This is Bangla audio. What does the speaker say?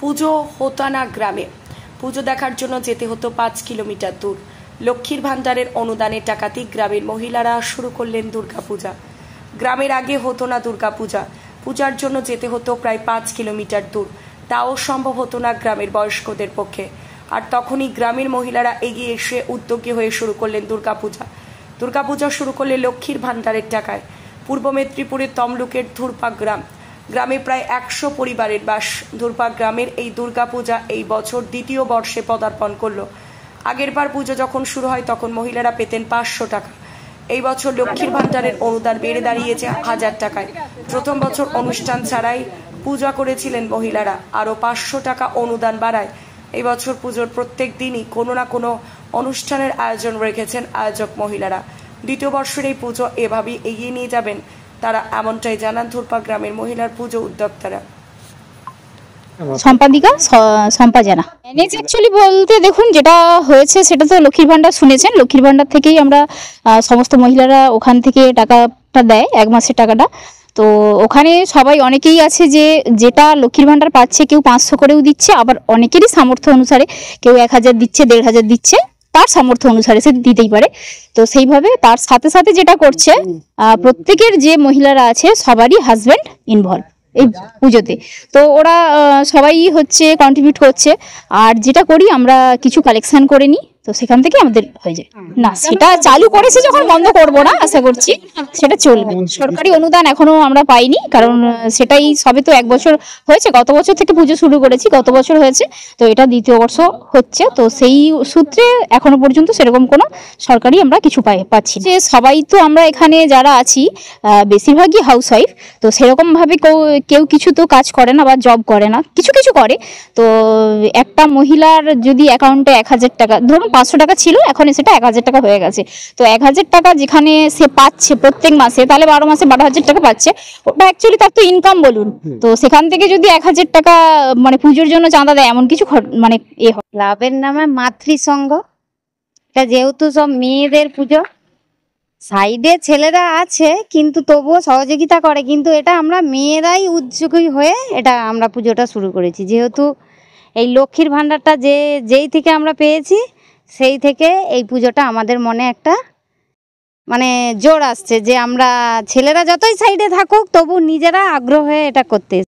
পুজো হোতানা গ্রামে পুজো দেখার জন্য যেতে হতো 5 কিলোমিটার দূর। লক্ষ্মীর ভান্ডারের অনুদানের টাকাতেই গ্রামের মহিলারা শুরু করলেন দুর্গাপূজা। গ্রামের আগে হতো না দুর্গাপূজা, পূজার জন্য যেতে হতো প্রায় 5 কিলোমিটার দূর, তাও সম্ভব হতো না গ্রামের বয়স্কদের পক্ষে। আর তখনই গ্রামের মহিলারা এগিয়ে এসে উদ্যোগী হয়ে শুরু করলেন দুর্গাপূজা। দুর্গাপূজা শুরু করলে লক্ষ্মীর ভান্ডারের টাকায়। পূর্ব মেদিনীপুরের তমলুকের ধুরপা গ্রামে প্রায় 100 পরিবারের বাস। ধুরপা গ্রামের এই দুর্গাপূজা এই বছর দ্বিতীয় বর্ষে পদার্পণ করলো। আগেরবার পুজো যখন শুরু হয় তখন মহিলারা পেতেন 500 টাকা। এই বছর লক্ষ্মীর ভান্ডারের অনুদান বেড়ে দাঁড়িয়েছে 1000 টাকায়। প্রথম বছর অনুষ্ঠান ছাড়াই পূজা করেছিলেন মহিলারা, আরও 500 টাকা অনুদান বাড়ায়। এই বছর পুজোর প্রত্যেক দিনই কোনো না কোনো অনুষ্ঠানের আয়োজন রেখেছেন আয়োজক মহিলারা। দ্বিতীয় বর্ষের এই পুজো এভাবেই এগিয়ে নিয়ে যাবেন তারা, এমনটাই জানান ধুরপা গ্রামের মহিলার পুজো উদ্যোক্তারা। সম্পাদিকা শম্পা জানা। ম্যানেজ অ্যাকচুয়ালি বলতে দেখুন, যেটা হয়েছে সেটা তো লক্ষ্মীর ভান্ডার শুনেছেন, লক্ষ্মীর ভান্ডার থেকেই আমরা সমস্ত মহিলারা ওখান থেকে টাকাটা দেয়, 1 মাসের টাকাটা। তো ওখানে সবাই অনেকেই আছে যে যেটা লক্ষ্মীর ভান্ডার পাচ্ছে, কেউ 500 করেও দিচ্ছে, আবার অনেকেরই সামর্থ্য অনুসারে কেউ 1000 দিচ্ছে, 1500 দিচ্ছে, তার সামর্থ্য অনুসারে সে দিতেই পারে। তো সেইভাবে তার সাথে সাথে যেটা করছে, প্রত্যেকের যে মহিলারা আছে সবারই হাজব্যান্ড ইনভলভ এই পুজোতে। তো ওরা সবাই হচ্ছে কন্ট্রিবিউট করছে। আর যেটা করি আমরা কিছু কালেকশন করে নিই, তো সেখান থেকে আমাদের হয়ে যায়। না, সেটা চালু করেছে যখন বন্ধ করব না, আশা করছি সেটা চলবে। সরকারি অনুদান এখনো আমরা পাইনি, কারণ সেটাই সবে তো 1 বছর হয়েছে, গত বছর থেকে পুজো শুরু করেছি, গত বছর হয়েছে, তো এটা দ্বিতীয় বর্ষ হচ্ছে। তো সেই সূত্রে এখনো পর্যন্ত সেরকম কোনো সরকারি আমরা কিছু পাচ্ছি না। যে সবাই তো আমরা এখানে যারা আছি বেশিরভাগই হাউস ওয়াইফ, তো সেরকম ভাবে কেউ কিছু তো কাজ করে না বা জব করে না, কিছু কিছু করে। তো একটা মহিলার যদি অ্যাকাউন্টে 1000 টাকা, ধরুন 500 টাকা ছিল, এখন সেটা 1000 টাকা হয়ে গেছে। তো 1000 টাকা যেখানে সে পাচ্ছে প্রত্যেক মাসে, তাহলে 12 মাসে 12,000 টাকা পাচ্ছে। ওটা অ্যাকচুয়ালি তার তো ইনকাম বলুন। তো সেখান থেকে যদি 1000 টাকা মানে পুজোর জন্য চাঁদা দেয়, এমন কিছু মানে ক্লাবের নামে মাতৃসংঘ, এটা যেহেতু সব মেয়েদের পুজো, সাইডে ছেলেরা আছে কিন্তু তবুও সহযোগিতা করে, কিন্তু এটা আমরা মেয়েরাই উদ্যোগী হয়ে এটা আমরা পুজোটা শুরু করেছি। যেহেতু এই লক্ষ্মীর ভান্ডারটা যেই থেকে আমরা পেয়েছি, সেই থেকে এই পুজোটা আমাদের মনে একটা মানে জোর আসছে যে আমরা ছেলেরা যতই সাইডে থাকুক তবু নিজেরা আগ্রহ হয়ে এটা করতে।